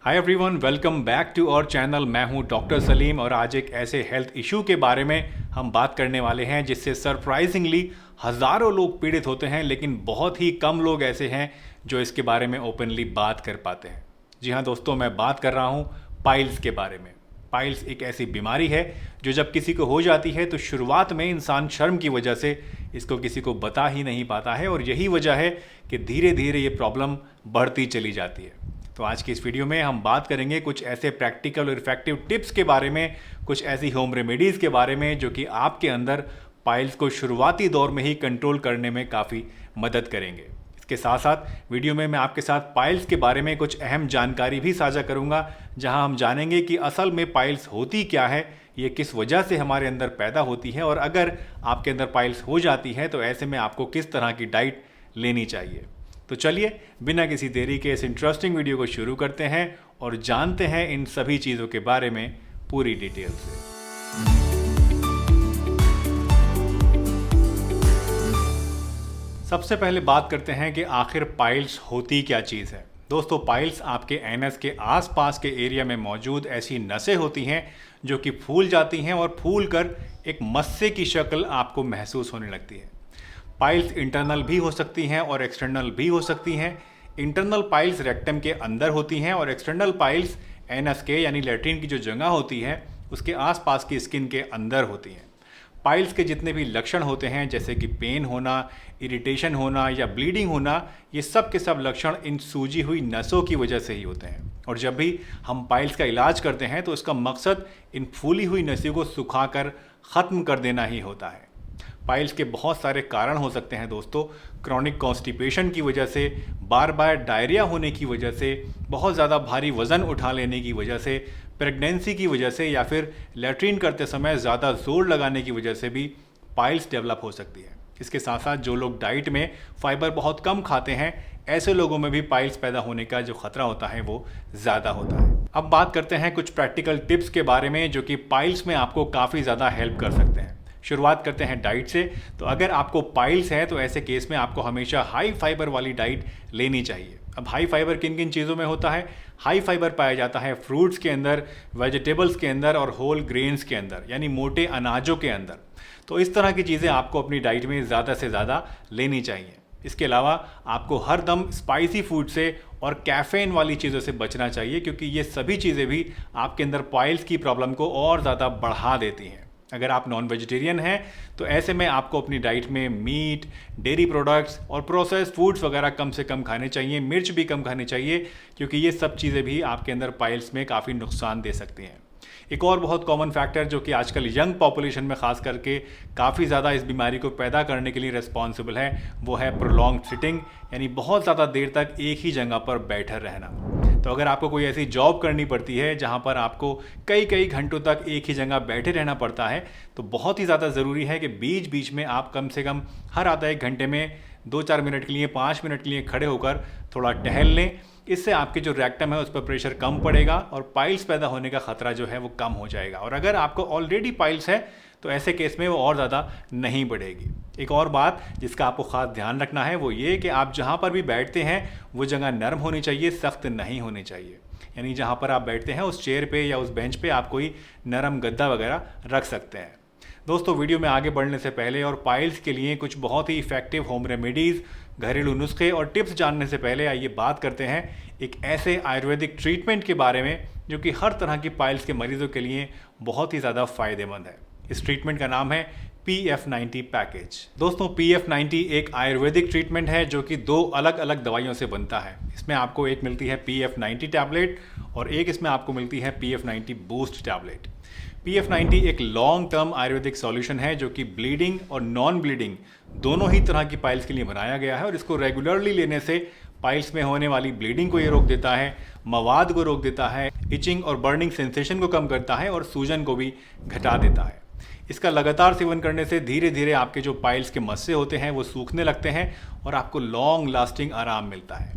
Hi everyone, welcome back to our channel. मैं हूं doctor Salim और आज एक ऐसे हेल्थ इशू के बारे में हम बात करने वाले हैं जिससे सरप्राइजिंगली हज़ारों लोग पीड़ित होते हैं, लेकिन बहुत ही कम लोग ऐसे हैं जो इसके बारे में ओपनली बात कर पाते हैं। जी हाँ दोस्तों, मैं बात कर रहा हूँ पाइल्स के बारे में। पाइल्स एक ऐसी बीमारी है जो जब किसी को हो जाती है तो शुरुआत में इंसान शर्म की वजह से इसको किसी को बता ही नहीं पाता है, और यही वजह है कि धीरे धीरे ये प्रॉब्लम बढ़ती चली जाती है। तो आज की इस वीडियो में हम बात करेंगे कुछ ऐसे प्रैक्टिकल और इफेक्टिव टिप्स के बारे में, कुछ ऐसी होम रेमेडीज़ के बारे में जो कि आपके अंदर पाइल्स को शुरुआती दौर में ही कंट्रोल करने में काफ़ी मदद करेंगे। इसके साथ साथ वीडियो में मैं आपके साथ पाइल्स के बारे में कुछ अहम जानकारी भी साझा करूंगा, जहां हम जानेंगे कि असल में पाइल्स होती क्या है, ये किस वजह से हमारे अंदर पैदा होती है, और अगर आपके अंदर पाइल्स हो जाती है तो ऐसे में आपको किस तरह की डाइट लेनी चाहिए। तो चलिए बिना किसी देरी के इस इंटरेस्टिंग वीडियो को शुरू करते हैं और जानते हैं इन सभी चीज़ों के बारे में पूरी डिटेल से। सबसे पहले बात करते हैं कि आखिर पाइल्स होती क्या चीज़ है। दोस्तों, पाइल्स आपके एनस के आसपास के एरिया में मौजूद ऐसी नसें होती हैं जो कि फूल जाती हैं और फूल कर एक मस्से की शक्ल आपको महसूस होने लगती है। पाइल्स इंटरनल भी हो सकती हैं और एक्सटर्नल भी हो सकती हैं। इंटरनल पाइल्स रेक्टम के अंदर होती हैं और एक्सटर्नल पाइल्स एनस के यानी लैट्रिन की जो जगह होती है उसके आसपास की स्किन के अंदर होती हैं। पाइल्स के जितने भी लक्षण होते हैं, जैसे कि पेन होना, इरिटेशन होना या ब्लीडिंग होना, ये सब के सब लक्षण इन सूजी हुई नसों की वजह से ही होते हैं। और जब भी हम पाइल्स का इलाज करते हैं तो इसका मकसद इन फूली हुई नसों को सुखाकर ख़त्म कर देना ही होता है। पाइल्स के बहुत सारे कारण हो सकते हैं दोस्तों। क्रॉनिक कॉन्स्टिपेशन की वजह से, बार बार डायरिया होने की वजह से, बहुत ज़्यादा भारी वज़न उठा लेने की वजह से, प्रेगनेंसी की वजह से, या फिर लैट्रिन करते समय ज़्यादा जोर लगाने की वजह से भी पाइल्स डेवलप हो सकती है। इसके साथ साथ जो लोग डाइट में फाइबर बहुत कम खाते हैं, ऐसे लोगों में भी पाइल्स पैदा होने का जो खतरा होता है वो ज़्यादा होता है। अब बात करते हैं कुछ प्रैक्टिकल टिप्स के बारे में जो कि पाइल्स में आपको काफ़ी ज़्यादा हेल्प कर सकते हैं। शुरुआत करते हैं डाइट से। तो अगर आपको पाइल्स है तो ऐसे केस में आपको हमेशा हाई फाइबर वाली डाइट लेनी चाहिए। अब हाई फाइबर किन किन चीज़ों में होता है? हाई फाइबर पाया जाता है फ्रूट्स के अंदर, वेजिटेबल्स के अंदर और होल ग्रेन्स के अंदर, यानी मोटे अनाजों के अंदर। तो इस तरह की चीज़ें आपको अपनी डाइट में ज़्यादा से ज़्यादा लेनी चाहिए। इसके अलावा आपको हर दम स्पाइसी फूड से और कैफ़ीन वाली चीज़ों से बचना चाहिए, क्योंकि ये सभी चीज़ें भी आपके अंदर पाइल्स की प्रॉब्लम को और ज़्यादा बढ़ा देती हैं। अगर आप नॉन वेजिटेरियन हैं तो ऐसे में आपको अपनी डाइट में मीट, डेयरी प्रोडक्ट्स और प्रोसेस्ड फूड्स वगैरह कम से कम खाने चाहिए। मिर्च भी कम खानी चाहिए, क्योंकि ये सब चीज़ें भी आपके अंदर पाइल्स में काफ़ी नुकसान दे सकती हैं। एक और बहुत कॉमन फैक्टर जो कि आजकल यंग पॉपुलेशन में ख़ास करके काफ़ी ज़्यादा इस बीमारी को पैदा करने के लिए रिस्पॉन्सिबल है, वो है प्रोलॉन्ग सिटिंग, यानी बहुत ज़्यादा देर तक एक ही जगह पर बैठे रहना। तो अगर आपको कोई ऐसी जॉब करनी पड़ती है जहाँ पर आपको कई कई घंटों तक एक ही जगह बैठे रहना पड़ता है, तो बहुत ही ज़्यादा ज़रूरी है कि बीच बीच में आप कम से कम हर आधा एक घंटे में 2-4 मिनट के लिए, 5 मिनट के लिए खड़े होकर थोड़ा टहल लें। इससे आपके जो रेक्टम है उस पर प्रेशर कम पड़ेगा और पाइल्स पैदा होने का खतरा जो है वो कम हो जाएगा। और अगर आपको ऑलरेडी पाइल्स है तो ऐसे केस में वो और ज़्यादा नहीं बढ़ेगी। एक और बात जिसका आपको ख़ास ध्यान रखना है वो ये कि आप जहाँ पर भी बैठते हैं वो जगह नरम होनी चाहिए, सख्त नहीं होनी चाहिए। यानी जहाँ पर आप बैठते हैं उस चेयर पे या उस बेंच पे आप कोई नरम गद्दा वगैरह रख सकते हैं। दोस्तों, वीडियो में आगे बढ़ने से पहले और पाइल्स के लिए कुछ बहुत ही इफेक्टिव होम रेमेडीज़, घरेलू नुस्खे और टिप्स जानने से पहले आइए बात करते हैं एक ऐसे आयुर्वेदिक ट्रीटमेंट के बारे में जो कि हर तरह की पाइल्स के मरीजों के लिए बहुत ही ज़्यादा फ़ायदेमंद है। इस ट्रीटमेंट का नाम है PF90 पैकेज। दोस्तों, PF90 एक आयुर्वेदिक ट्रीटमेंट है जो कि 2 अलग अलग दवाइयों से बनता है। इसमें आपको एक मिलती है PF90 टैबलेट और एक इसमें आपको मिलती है PF90 बूस्ट टैबलेट। PF90 एक लॉन्ग टर्म आयुर्वेदिक सॉल्यूशन है जो कि ब्लीडिंग और नॉन ब्लीडिंग दोनों ही तरह की पाइल्स के लिए बनाया गया है, और इसको रेगुलरली लेने से पाइल्स में होने वाली ब्लीडिंग को ये रोक देता है, मवाद को रोक देता है, इचिंग और बर्निंग सेंसेशन को कम करता है और सूजन को भी घटा देता है। इसका लगातार सेवन करने से धीरे धीरे आपके जो पाइल्स के मस्से होते हैं वो सूखने लगते हैं और आपको लॉन्ग लास्टिंग आराम मिलता है।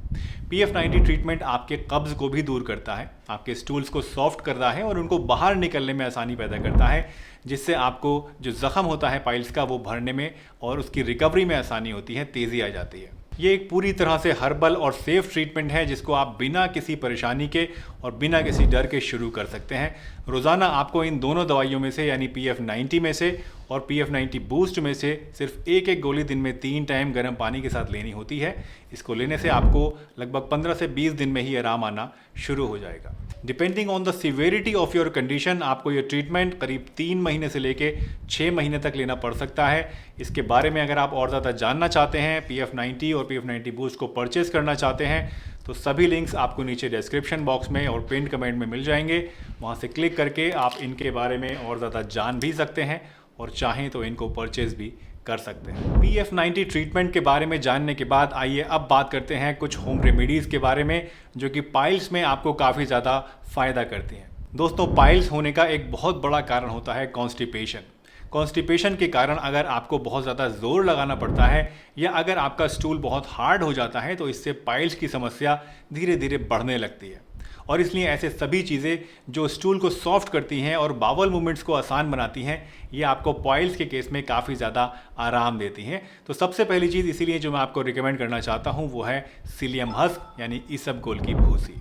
PF90 ट्रीटमेंट आपके कब्ज़ को भी दूर करता है, आपके स्टूल्स को सॉफ्ट करता है और उनको बाहर निकलने में आसानी पैदा करता है, जिससे आपको जो ज़ख़म होता है पाइल्स का वो भरने में और उसकी रिकवरी में आसानी होती है, तेज़ी आ जाती है। ये एक पूरी तरह से हर्बल और सेफ ट्रीटमेंट है जिसको आप बिना किसी परेशानी के और बिना किसी डर के शुरू कर सकते हैं। रोज़ाना आपको इन दोनों दवाइयों में से यानी PF90 में से और PF90 बूस्ट में से सिर्फ एक एक गोली दिन में 3 टाइम गर्म पानी के साथ लेनी होती है। इसको लेने से आपको लगभग 15 से 20 दिन में ही आराम आना शुरू हो जाएगा। Depending on the severity of your condition आपको ये ट्रीटमेंट करीब 3 महीने से लेके 6 महीने तक लेना पड़ सकता है। इसके बारे में अगर आप और ज़्यादा जानना चाहते हैं, PF90 और PF90 बूस्ट को परचेज़ करना चाहते हैं, तो सभी लिंक्स आपको नीचे डिस्क्रिप्शन बॉक्स में और पिन कमेंट में मिल जाएंगे। वहाँ से क्लिक करके आप इनके बारे में और ज़्यादा जान भी सकते हैं और चाहें तो इनको परचेज़ भी कर सकते हैं। PF90 ट्रीटमेंट के बारे में जानने के बाद आइए अब बात करते हैं कुछ होम रेमेडीज़ के बारे में जो कि पाइल्स में आपको काफ़ी ज़्यादा फ़ायदा करती हैं। दोस्तों, पाइल्स होने का एक बहुत बड़ा कारण होता है कॉन्स्टिपेशन। कॉन्स्टिपेशन के कारण अगर आपको बहुत ज़्यादा ज़ोर लगाना पड़ता है या अगर आपका स्टूल बहुत हार्ड हो जाता है तो इससे पाइल्स की समस्या धीरे धीरे बढ़ने लगती है। और इसलिए ऐसे सभी चीज़ें जो स्टूल को सॉफ्ट करती हैं और बावल मूवमेंट्स को आसान बनाती हैं, ये आपको पाइल्स के केस में काफ़ी ज़्यादा आराम देती हैं। तो सबसे पहली चीज़ इसीलिए जो मैं आपको रिकमेंड करना चाहता हूँ वो है सीलियम हस्क यानी इसबगोल की भूसी।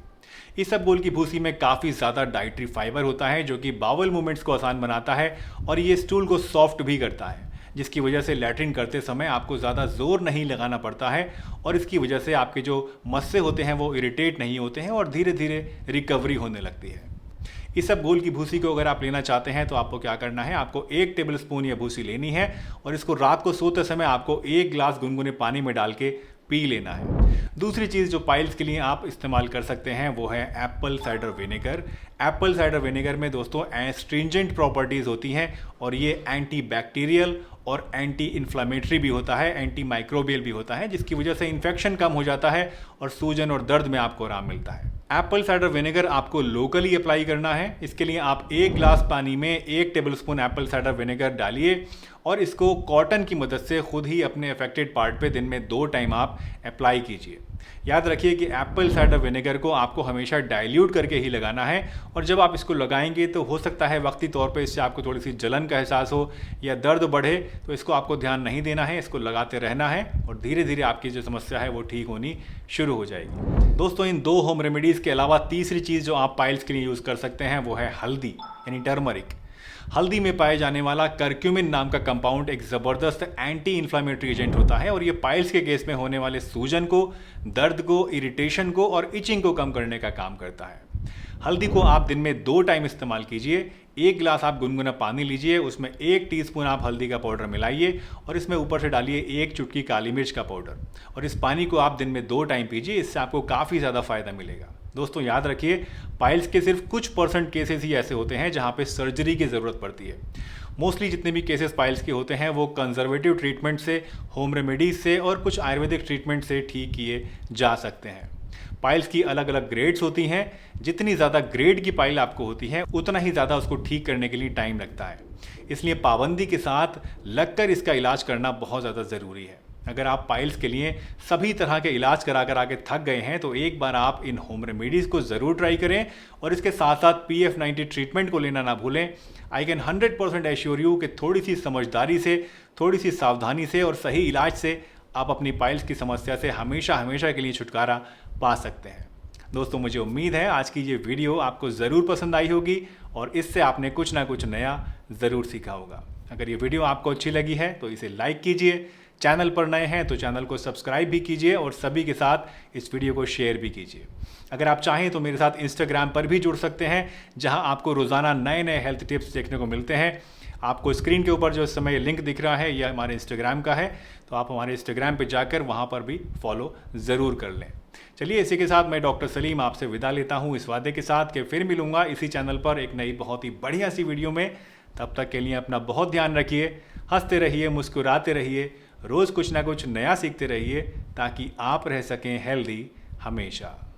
इसबगोल की भूसी में काफ़ी ज़्यादा डाइटरी फाइबर होता है जो कि बावल मूवमेंट्स को आसान बनाता है और ये स्टूल को सॉफ्ट भी करता है, जिसकी वजह से लैट्रिन करते समय आपको ज़्यादा ज़ोर नहीं लगाना पड़ता है और इसकी वजह से आपके जो मस्से होते हैं वो इरिटेट नहीं होते हैं और धीरे धीरे रिकवरी होने लगती है। इसबगोल की भूसी को अगर आप लेना चाहते हैं तो आपको क्या करना है, आपको 1 टेबलस्पून ये भूसी लेनी है और इसको रात को सोते समय आपको 1 गिलास गुनगुने पानी में डाल के पी लेना है। दूसरी चीज़ जो पाइल्स के लिए आप इस्तेमाल कर सकते हैं वो है Apple cider vinegar. Apple cider vinegar में दोस्तों एस्ट्रिंजेंट प्रॉपर्टीज़ होती हैं और ये एंटी बैक्टीरियल और एंटी इन्फ्लामेटरी भी होता है, एंटी माइक्रोबियल भी होता है, जिसकी वजह से इन्फेक्शन कम हो जाता है और सूजन और दर्द में आपको आराम मिलता है। एप्पल साइडर विनेगर आपको लोकली अप्लाई करना है। इसके लिए आप 1 गिलास पानी में 1 टेबलस्पून एप्पल साइडर विनेगर डालिए और इसको कॉटन की मदद से खुद ही अपने अफेक्टेड पार्ट पे दिन में 2 टाइम आप अप्लाई कीजिए। याद रखिए कि एप्पल साइडर विनेगर को आपको हमेशा डाइल्यूट करके ही लगाना है और जब आप इसको लगाएंगे तो हो सकता है वक्ती तौर पे इससे आपको थोड़ी सी जलन का एहसास हो या दर्द बढ़े, तो इसको आपको ध्यान नहीं देना है, इसको लगाते रहना है और धीरे धीरे आपकी जो समस्या है वो ठीक होनी शुरू हो जाएगी। दोस्तों, इन 2 होम रेमेडीज़ के अलावा तीसरी चीज़ जो आप पाइल्स के लिए यूज़ कर सकते हैं वो है हल्दी यानी टर्मरिक। हल्दी में पाए जाने वाला करक्यूमिन नाम का कंपाउंड एक ज़बरदस्त एंटी इन्फ्लामेटरी एजेंट होता है और ये पाइल्स के केस में होने वाले सूजन को, दर्द को, इरिटेशन को और इचिंग को कम करने का काम करता है। हल्दी को आप दिन में 2 टाइम इस्तेमाल कीजिए। 1 गिलास आप गुनगुना पानी लीजिए, उसमें 1 टीस्पून आप हल्दी का पाउडर मिलाइए और इसमें ऊपर से डालिए 1 चुटकी काली मिर्च का पाउडर और इस पानी को आप दिन में 2 टाइम पीजिए। इससे आपको काफ़ी ज़्यादा फ़ायदा मिलेगा। दोस्तों, याद रखिए पाइल्स के सिर्फ कुछ % केसेस ही ऐसे होते हैं जहाँ पे सर्जरी की ज़रूरत पड़ती है। मोस्टली जितने भी केसेस पाइल्स के होते हैं वो कंजर्वेटिव ट्रीटमेंट से, होम रेमेडीज से और कुछ आयुर्वेदिक ट्रीटमेंट से ठीक किए जा सकते हैं। पाइल्स की अलग अलग ग्रेड्स होती हैं। जितनी ज़्यादा ग्रेड की पाइल आपको होती है उतना ही ज़्यादा उसको ठीक करने के लिए टाइम लगता है, इसलिए पाबंदी के साथ लगकर इसका इलाज करना बहुत ज़्यादा ज़रूरी है। अगर आप पाइल्स के लिए सभी तरह के इलाज करा कर आके थक गए हैं तो एक बार आप इन होम रेमेडीज़ को ज़रूर ट्राई करें और इसके साथ साथ PF90 ट्रीटमेंट को लेना ना भूलें। आई कैन 100% एश्योर यू कि थोड़ी सी समझदारी से, थोड़ी सी सावधानी से और सही इलाज से आप अपनी पाइल्स की समस्या से हमेशा हमेशा के लिए छुटकारा पा सकते हैं। दोस्तों, मुझे उम्मीद है आज की ये वीडियो आपको ज़रूर पसंद आई होगी और इससे आपने कुछ ना कुछ नया ज़रूर सीखा होगा। अगर ये वीडियो आपको अच्छी लगी है तो इसे लाइक कीजिए, चैनल पर नए हैं तो चैनल को सब्सक्राइब भी कीजिए और सभी के साथ इस वीडियो को शेयर भी कीजिए। अगर आप चाहें तो मेरे साथ इंस्टाग्राम पर भी जुड़ सकते हैं जहां आपको रोज़ाना नए नए हेल्थ टिप्स देखने को मिलते हैं। आपको स्क्रीन के ऊपर जो इस समय लिंक दिख रहा है यह हमारे इंस्टाग्राम का है, तो आप हमारे इंस्टाग्राम पे जाकर वहां पर भी फॉलो ज़रूर कर लें। चलिए, इसी के साथ मैं डॉक्टर सलीम आपसे विदा लेता हूं इस वादे के साथ कि फिर मिलूंगा इसी चैनल पर एक नई बहुत ही बढ़िया सी वीडियो में। तब तक के लिए अपना बहुत ध्यान रखिए, हंसते रहिए, मुस्कुराते रहिए, रोज़ कुछ ना कुछ नया सीखते रहिए ताकि आप रह सकें हेल्दी हमेशा।